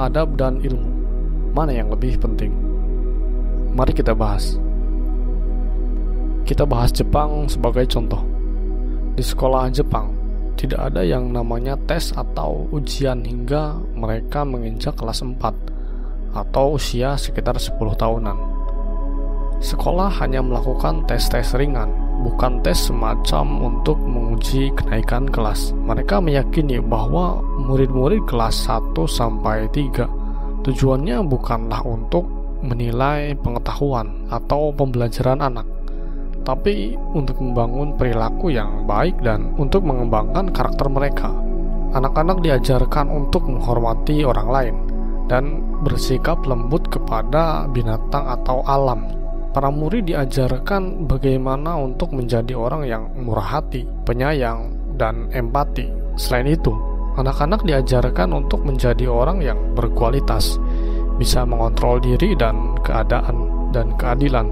adab dan ilmu, mana yang lebih penting? Mari kita bahas. Kita bahas Jepang sebagai contoh. Di sekolah Jepang, tidak ada yang namanya tes atau ujian hingga mereka menginjak kelas 4 atau usia sekitar 10 tahunan. Sekolah hanya melakukan tes-tes ringan, bukan tes semacam untuk menguji kenaikan kelas. Mereka meyakini bahwa murid-murid kelas 1 sampai 3 tujuannya bukanlah untuk menilai pengetahuan atau pembelajaran anak, tapi untuk membangun perilaku yang baik dan untuk mengembangkan karakter mereka. Anak-anak diajarkan untuk menghormati orang lain dan bersikap lembut kepada binatang atau alam. Para murid diajarkan bagaimana untuk menjadi orang yang murah hati, penyayang, dan empati. Selain itu, anak-anak diajarkan untuk menjadi orang yang berkualitas, bisa mengontrol diri dan keadaan dan keadilan.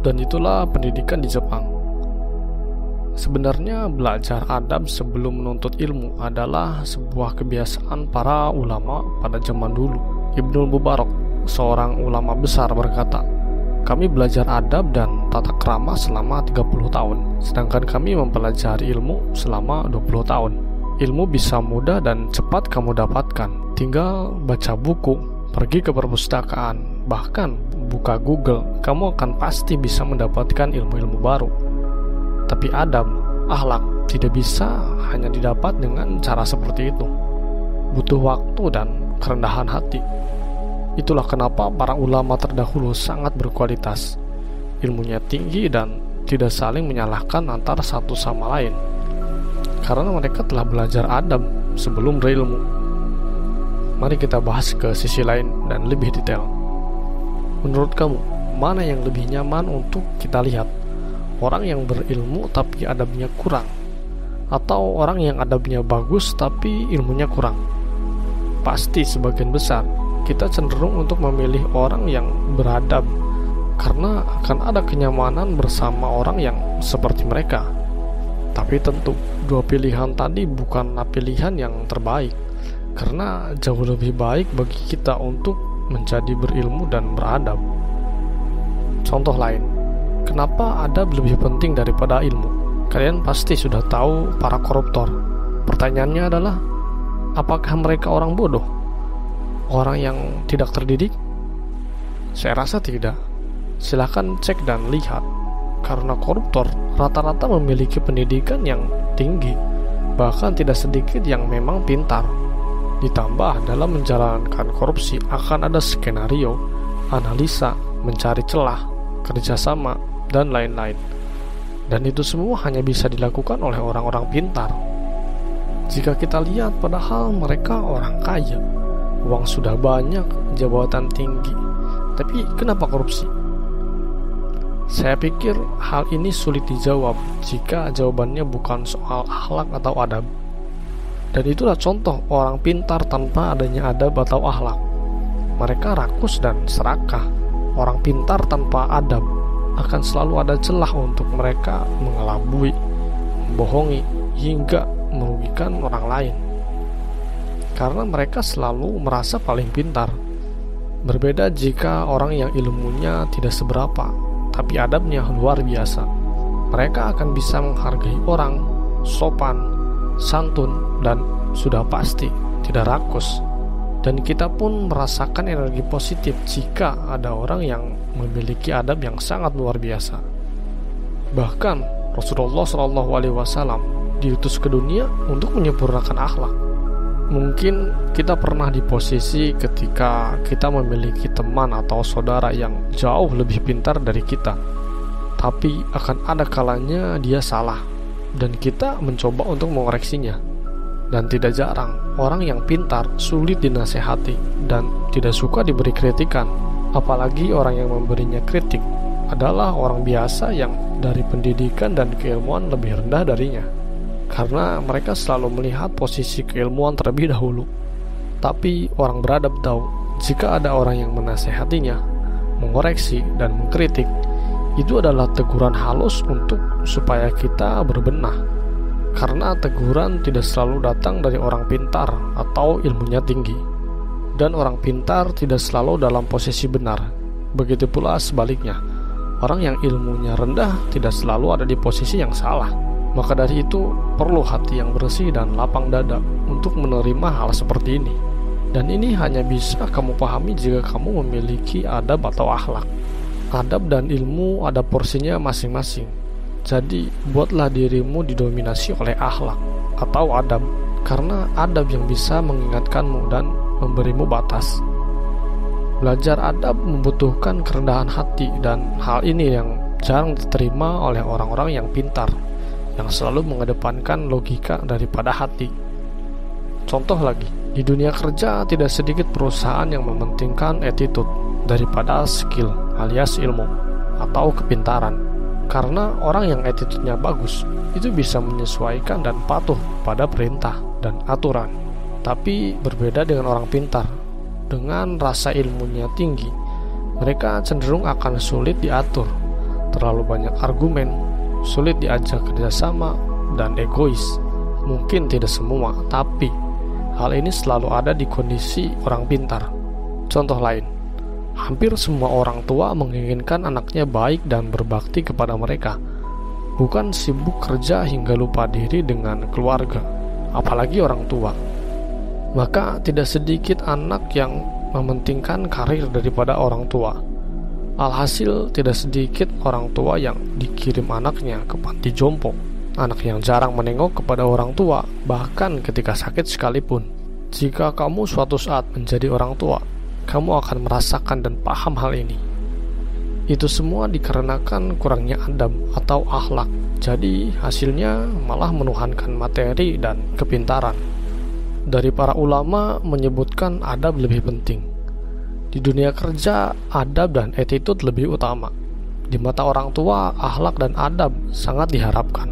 Dan itulah pendidikan di Jepang. Sebenarnya belajar adab sebelum menuntut ilmu adalah sebuah kebiasaan para ulama pada zaman dulu. Ibnu Mubarak, seorang ulama besar, berkata, "Kami belajar adab dan tata krama selama 30 tahun, sedangkan kami mempelajari ilmu selama 20 tahun. Ilmu bisa mudah dan cepat kamu dapatkan. Tinggal baca buku, pergi ke perpustakaan, bahkan buka Google, kamu akan pasti bisa mendapatkan ilmu-ilmu baru. Tapi adab, akhlak, tidak bisa hanya didapat dengan cara seperti itu. Butuh waktu dan kerendahan hati. Itulah kenapa para ulama terdahulu sangat berkualitas, ilmunya tinggi dan tidak saling menyalahkan antara satu sama lain, karena mereka telah belajar adab sebelum berilmu." Mari kita bahas ke sisi lain dan lebih detail. Menurut kamu, mana yang lebih nyaman untuk kita lihat? Orang yang berilmu tapi adabnya kurang, atau orang yang adabnya bagus tapi ilmunya kurang? Pasti sebagian besar kita cenderung untuk memilih orang yang beradab, karena akan ada kenyamanan bersama orang yang seperti mereka. Tapi tentu, dua pilihan tadi bukanlah pilihan yang terbaik, karena jauh lebih baik bagi kita untuk menjadi berilmu dan beradab. Contoh lain, kenapa adab lebih penting daripada ilmu? Kalian pasti sudah tahu para koruptor. Pertanyaannya adalah, apakah mereka orang bodoh? Orang yang tidak terdidik? Saya rasa tidak. Silahkan cek dan lihat, karena koruptor rata-rata memiliki pendidikan yang tinggi, bahkan tidak sedikit yang memang pintar. Ditambah dalam menjalankan korupsi akan ada skenario, analisa, mencari celah, kerjasama, dan lain-lain. Dan itu semua hanya bisa dilakukan oleh orang-orang pintar. Jika kita lihat, padahal mereka orang kaya, uang sudah banyak, jabatan tinggi, tapi kenapa korupsi? Saya pikir hal ini sulit dijawab jika jawabannya bukan soal akhlak atau adab. Dan itulah contoh orang pintar tanpa adanya adab atau akhlak. Mereka rakus dan serakah. Orang pintar tanpa adab akan selalu ada celah untuk mereka mengelabui, membohongi, hingga merugikan orang lain, karena mereka selalu merasa paling pintar. Berbeda jika orang yang ilmunya tidak seberapa, tapi adabnya luar biasa. Mereka akan bisa menghargai orang, sopan, santun, dan sudah pasti tidak rakus. Dan kita pun merasakan energi positif jika ada orang yang memiliki adab yang sangat luar biasa. Bahkan Rasulullah SAW diutus ke dunia untuk menyempurnakan akhlak. Mungkin kita pernah di posisi ketika kita memiliki teman atau saudara yang jauh lebih pintar dari kita, tapi akan ada kalanya dia salah dan kita mencoba untuk mengoreksinya. Dan tidak jarang orang yang pintar sulit dinasehati dan tidak suka diberi kritikan, apalagi orang yang memberinya kritik adalah orang biasa yang dari pendidikan dan keilmuan lebih rendah darinya, karena mereka selalu melihat posisi keilmuan terlebih dahulu. Tapi orang beradab tahu, jika ada orang yang menasehatinya, mengoreksi, dan mengkritik, itu adalah teguran halus supaya kita berbenah. Karena teguran tidak selalu datang dari orang pintar atau ilmunya tinggi, dan orang pintar tidak selalu dalam posisi benar. Begitu pula sebaliknya, orang yang ilmunya rendah tidak selalu ada di posisi yang salah. Maka dari itu, perlu hati yang bersih dan lapang dada untuk menerima hal seperti ini. Dan ini hanya bisa kamu pahami jika kamu memiliki adab atau akhlak. Adab dan ilmu ada porsinya masing-masing. Jadi, buatlah dirimu didominasi oleh akhlak atau adab, karena adab yang bisa mengingatkanmu dan memberimu batas. Belajar adab membutuhkan kerendahan hati, dan hal ini yang jarang diterima oleh orang-orang yang pintar, yang selalu mengedepankan logika daripada hati. Contoh lagi, di dunia kerja tidak sedikit perusahaan yang mementingkan attitude daripada skill alias ilmu atau kepintaran. Karena orang yang attitude-nya bagus itu bisa menyesuaikan dan patuh pada perintah dan aturan. Tapi berbeda dengan orang pintar, dengan rasa ilmunya tinggi, mereka cenderung akan sulit diatur, terlalu banyak argumen, sulit diajak kerjasama, dan egois. Mungkin tidak semua, tapi hal ini selalu ada di kondisi orang pintar. Contoh lain, hampir semua orang tua menginginkan anaknya baik dan berbakti kepada mereka, bukan sibuk kerja hingga lupa diri dengan keluarga, apalagi orang tua. Maka tidak sedikit anak yang mementingkan karir daripada orang tua. Alhasil tidak sedikit orang tua yang dikirim anaknya ke panti jompo, anak yang jarang menengok kepada orang tua, bahkan ketika sakit sekalipun. Jika kamu suatu saat menjadi orang tua, kamu akan merasakan dan paham hal ini. Itu semua dikarenakan kurangnya adab atau akhlak. Jadi hasilnya malah menuhankan materi dan kepintaran. Dari para ulama menyebutkan adab lebih penting. Di dunia kerja, adab dan attitude lebih utama. Di mata orang tua, akhlak dan adab sangat diharapkan.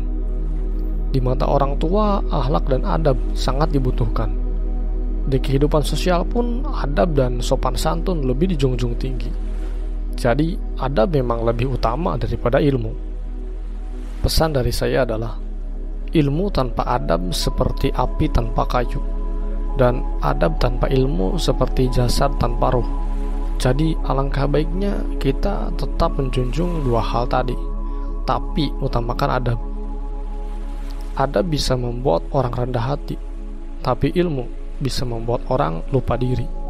Di mata orang tua, akhlak dan adab sangat dibutuhkan. Di kehidupan sosial pun, adab dan sopan santun lebih dijunjung tinggi. Jadi, adab memang lebih utama daripada ilmu. Pesan dari saya adalah, ilmu tanpa adab seperti api tanpa kayu, dan adab tanpa ilmu seperti jasad tanpa ruh. Jadi, alangkah baiknya kita tetap menjunjung dua hal tadi, tapi utamakan adab. Adab bisa membuat orang rendah hati, tapi ilmu bisa membuat orang lupa diri.